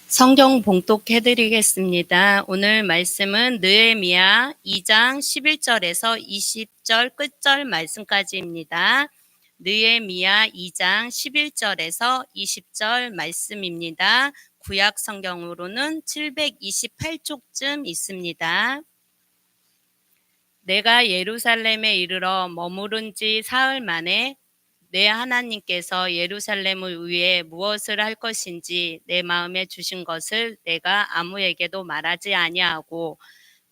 성경 봉독해 드리겠습니다. 오늘 말씀은 느헤미야 2장 11절에서 20절 끝절 말씀까지입니다. 느헤미야 2장 11절에서 20절 말씀입니다. 구약 성경으로는 728쪽쯤 있습니다. 내가 예루살렘에 이르러 머무른 지 사흘 만에 내 하나님께서 예루살렘을 위해 무엇을 할 것인지 내 마음에 주신 것을 내가 아무에게도 말하지 아니하고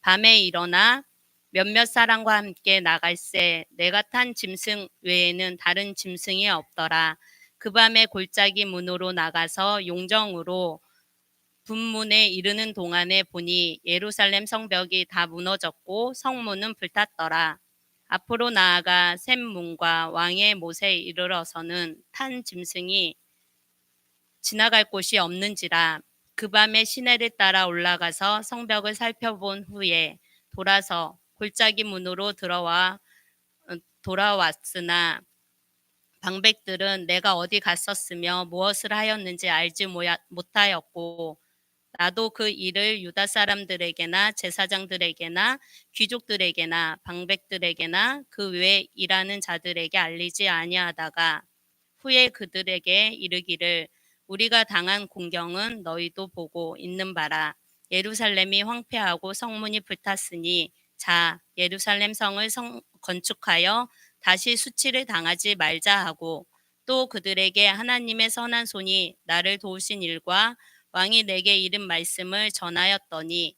밤에 일어나 몇몇 사람과 함께 나갈새 내가 탄 짐승 외에는 다른 짐승이 없더라. 그 밤에 골짜기 문으로 나가서 용정으로 분문에 이르는 동안에 보니 예루살렘 성벽이 다 무너졌고 성문은 불탔더라. 앞으로 나아가 샘문과 왕의 못에 이르러서는 탄 짐승이 지나갈 곳이 없는지라. 그 밤에 시내를 따라 올라가서 성벽을 살펴본 후에 돌아서 골짜기 문으로 돌아왔으나 방백들은 내가 어디 갔었으며 무엇을 하였는지 알지 못하였고 나도 그 일을 유다 사람들에게나 제사장들에게나 귀족들에게나 방백들에게나 그 외에 일하는 자들에게 알리지 아니하다가 후에 그들에게 이르기를 우리가 당한 공경은 너희도 보고 있는 바라. 예루살렘이 황폐하고 성문이 불탔으니 자 예루살렘 성을 건축하여 다시 수치를 당하지 말자 하고 또 그들에게 하나님의 선한 손이 나를 도우신 일과 왕이 내게 이른 말씀을 전하였더니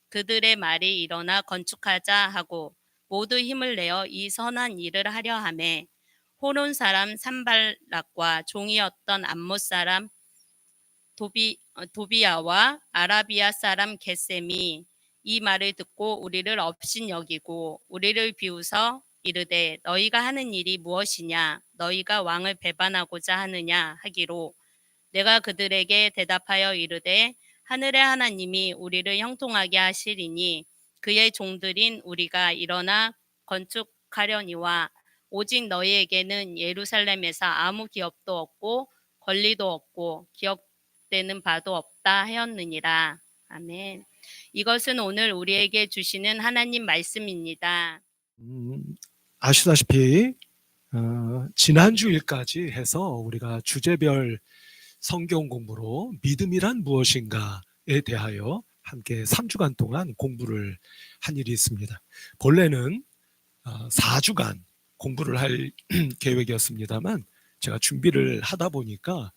그들의 말이 일어나 건축하자 하고 모두 힘을 내어 이 선한 일을 하려 하매 호론 사람 산발락과 종이었던 암못 사람 도비야와 아라비아 사람 게셈이 이 말을 듣고 우리를 업신여기고 우리를 비웃어 이르되 너희가 하는 일이 무엇이냐 너희가 왕을 배반하고자 하느냐 하기로 내가 그들에게 대답하여 이르되 하늘의 하나님이 우리를 형통하게 하시리니 그의 종들인 우리가 일어나 건축하려니와 오직 너희에게는 예루살렘에서 아무 기업도 없고 권리도 없고 기억되는 바도 없다 하였느니라. 아멘. 이것은 오늘 우리에게 주시는 하나님 말씀입니다. 아시다시피 지난주일까지 해서 우리가 주제별 성경 공부로 믿음이란 무엇인가에 대하여 함께 3주간 동안 공부를 한 일이 있습니다. 본래는 4주간 공부를 할 계획이었습니다만 제가 준비를 하다 보니까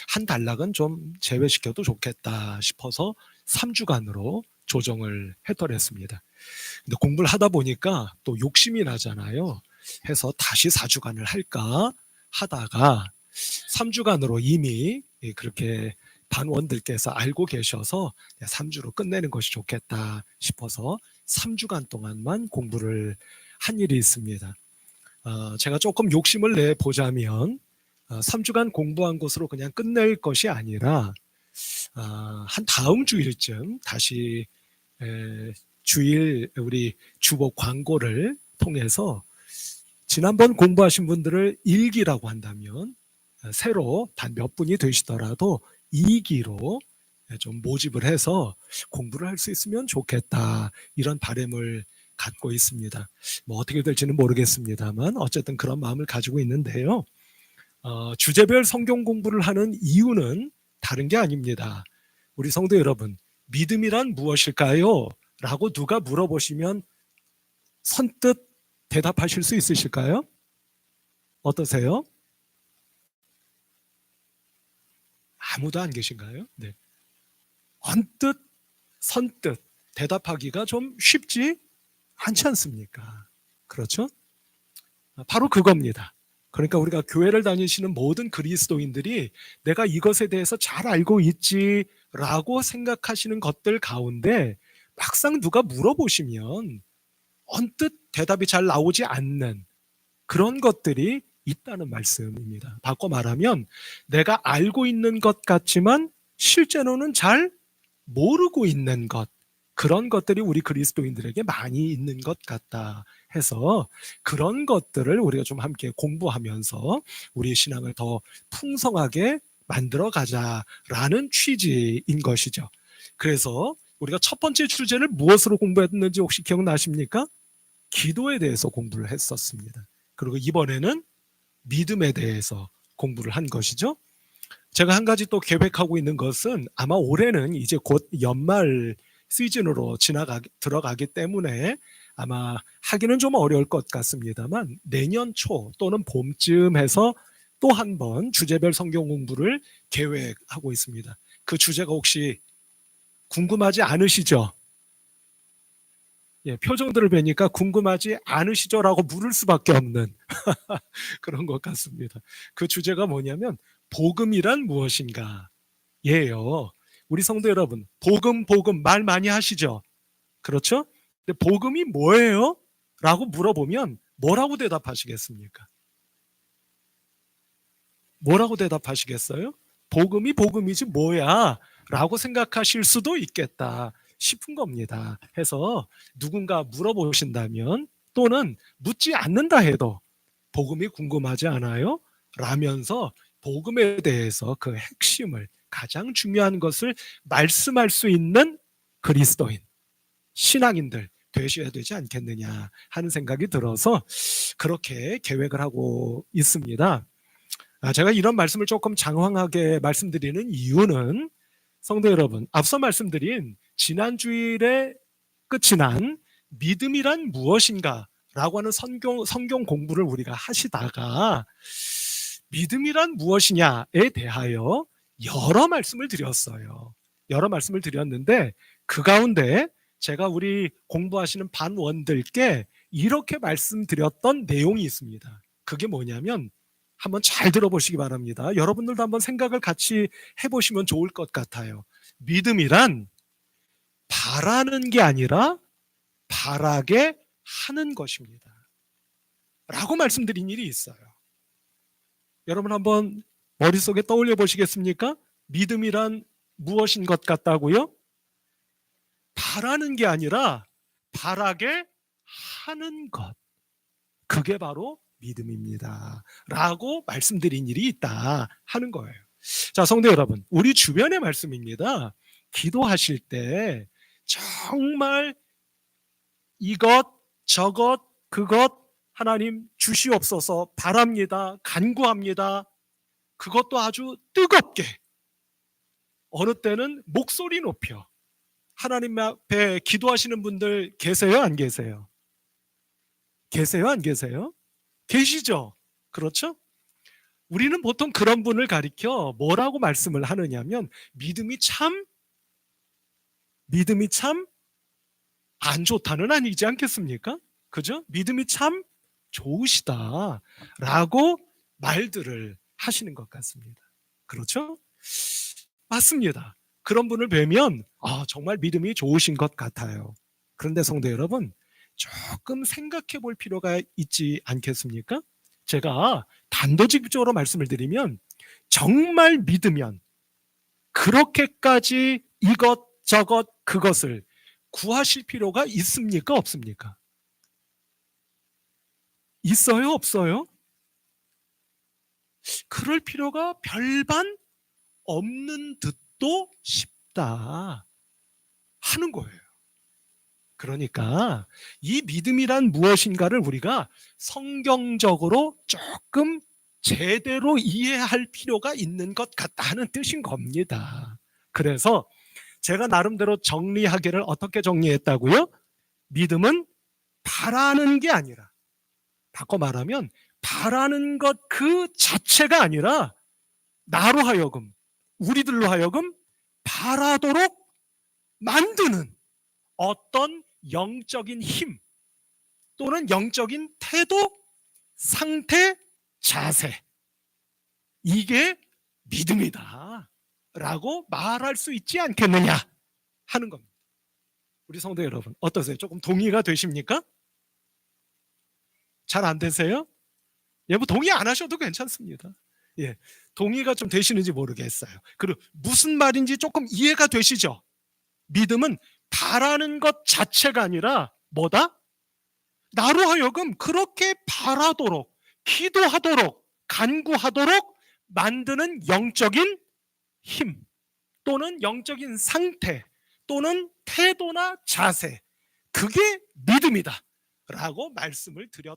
한 단락은 좀 제외시켜도 좋겠다 싶어서 3주간으로 조정을 했더랬습니다. 근데 공부를 하다 보니까 또 욕심이 나잖아요. 해서 다시 4주간을 할까 하다가 3주간으로 이미 그렇게 반원들께서 알고 계셔서 3주로 끝내는 것이 좋겠다 싶어서 3주간 동안만 공부를 한 일이 있습니다. 제가 조금 욕심을 내보자면 3주간 공부한 것으로 그냥 끝낼 것이 아니라 한 다음 주일쯤 다시 주일 우리 주보 광고를 통해서 지난번 공부하신 분들을 1기라고 한다면 새로 단 몇 분이 되시더라도 2기로 좀 모집을 해서 공부를 할 수 있으면 좋겠다 이런 바람을 갖고 있습니다. 뭐 어떻게 될지는 모르겠습니다만 어쨌든 그런 마음을 가지고 있는데요. 주제별 성경 공부를 하는 이유는 다른 게 아닙니다. 우리 성도 여러분, 믿음이란 무엇일까요? 라고 누가 물어보시면 선뜻 대답하실 수 있으실까요? 어떠세요? 아무도 안 계신가요? 네. 언뜻, 선뜻 대답하기가 좀 쉽지 않지 않습니까? 그렇죠? 바로 그겁니다. 그러니까 우리가 교회를 다니시는 모든 그리스도인들이 내가 이것에 대해서 잘 알고 있지라고 생각하시는 것들 가운데 막상 누가 물어보시면 언뜻 대답이 잘 나오지 않는 그런 것들이 있다는 말씀입니다. 바꿔 말하면 내가 알고 있는 것 같지만 실제로는 잘 모르고 있는 것, 그런 것들이 우리 그리스도인들에게 많이 있는 것 같다 해서 그런 것들을 우리가 좀 함께 공부하면서 우리 신앙을 더 풍성하게 만들어 가자라는 취지인 것이죠. 그래서 우리가 첫 번째 주제를 무엇으로 공부했는지 혹시 기억나십니까? 기도에 대해서 공부를 했었습니다. 그리고 이번에는 믿음에 대해서 공부를 한 것이죠. 제가 한 가지 또 계획하고 있는 것은 아마 올해는 이제 곧 연말 시즌으로 들어가기 때문에 아마 하기는 좀 어려울 것 같습니다만 내년 초 또는 봄쯤 해서 또 한 번 주제별 성경 공부를 계획하고 있습니다. 그 주제가 혹시 궁금하지 않으시죠? 예, 표정들을 뵈니까 궁금하지 않으시죠라고 물을 수밖에 없는 그런 것 같습니다. 그 주제가 뭐냐면 복음이란 무엇인가 예요. 우리 성도 여러분, 복음 말 많이 하시죠? 그렇죠? 근데 복음이 뭐예요? 라고 물어보면 뭐라고 대답하시겠습니까? 뭐라고 대답하시겠어요? 복음이 복음이지 뭐야? 라고 생각하실 수도 있겠다 싶은 겁니다. 해서 누군가 물어보신다면 또는 묻지 않는다 해도 복음이 궁금하지 않아요? 라면서 복음에 대해서 그 핵심을 가장 중요한 것을 말씀할 수 있는 그리스도인, 신앙인들 되셔야 되지 않겠느냐 하는 생각이 들어서 그렇게 계획을 하고 있습니다. 제가 이런 말씀을 조금 장황하게 말씀드리는 이유는 성도 여러분, 앞서 말씀드린 지난 주일에 끝이 난 믿음이란 무엇인가 라고 하는 성경 공부를 우리가 하시다가 믿음이란 무엇이냐에 대하여 여러 말씀을 드렸어요. 여러 말씀을 드렸는데 그 가운데 제가 우리 공부하시는 반원들께 이렇게 말씀드렸던 내용이 있습니다. 그게 뭐냐면 한번 잘 들어보시기 바랍니다. 여러분들도 한번 생각을 같이 해보시면 좋을 것 같아요. 믿음이란 바라는 게 아니라 바라게 하는 것입니다. 라고 말씀드린 일이 있어요. 여러분 한번 머릿속에 떠올려 보시겠습니까? 믿음이란 무엇인 것 같다고요? 바라는 게 아니라 바라게 하는 것. 그게 바로 믿음입니다. 라고 말씀드린 일이 있다 하는 거예요. 자, 성도 여러분, 우리 주변의 말씀입니다. 기도하실 때 정말 이것, 저것, 그것 하나님 주시옵소서 바랍니다. 간구합니다. 그것도 아주 뜨겁게 어느 때는 목소리 높여 하나님 앞에 기도하시는 분들 계세요? 안 계세요? 계세요? 안 계세요? 계시죠? 그렇죠? 우리는 보통 그런 분을 가리켜 뭐라고 말씀을 하느냐면 믿음이 참 안 좋다는 아니지 않겠습니까? 그죠? 믿음이 참 좋으시다 라고 말들을 하시는 것 같습니다. 그렇죠? 맞습니다. 그런 분을 뵈면 정말 믿음이 좋으신 것 같아요. 그런데 성도 여러분, 조금 생각해 볼 필요가 있지 않겠습니까? 제가 단도직입적으로 말씀을 드리면 정말 믿으면 그렇게까지 이것저것 그것을 구하실 필요가 있습니까? 없습니까? 있어요? 없어요? 그럴 필요가 별반 없는 듯도 싶다 하는 거예요. 그러니까 이 믿음이란 무엇인가를 우리가 성경적으로 조금 제대로 이해할 필요가 있는 것 같다는 뜻인 겁니다. 그래서 제가 나름대로 정리하기를 어떻게 정리했다고요? 믿음은 바라는 게 아니라, 바꿔 말하면 바라는 것 그 자체가 아니라 나로 하여금, 우리들로 하여금 바라도록 만드는 어떤 영적인 힘 또는 영적인 태도, 상태, 자세, 이게 믿음이다 라고 말할 수 있지 않겠느냐 하는 겁니다. 우리 성도 여러분 어떠세요? 조금 동의가 되십니까? 잘 안 되세요? 예, 뭐 동의 안 하셔도 괜찮습니다. 예, 동의가 좀 되시는지 모르겠어요. 그리고 무슨 말인지 조금 이해가 되시죠? 믿음은 바라는 것 자체가 아니라 뭐다? 나로 하여금 그렇게 바라도록, 기도하도록, 간구하도록 만드는 영적인 힘 또는 영적인 상태 또는 태도나 자세, 그게 믿음이다 라고 말씀을 드렸습니다.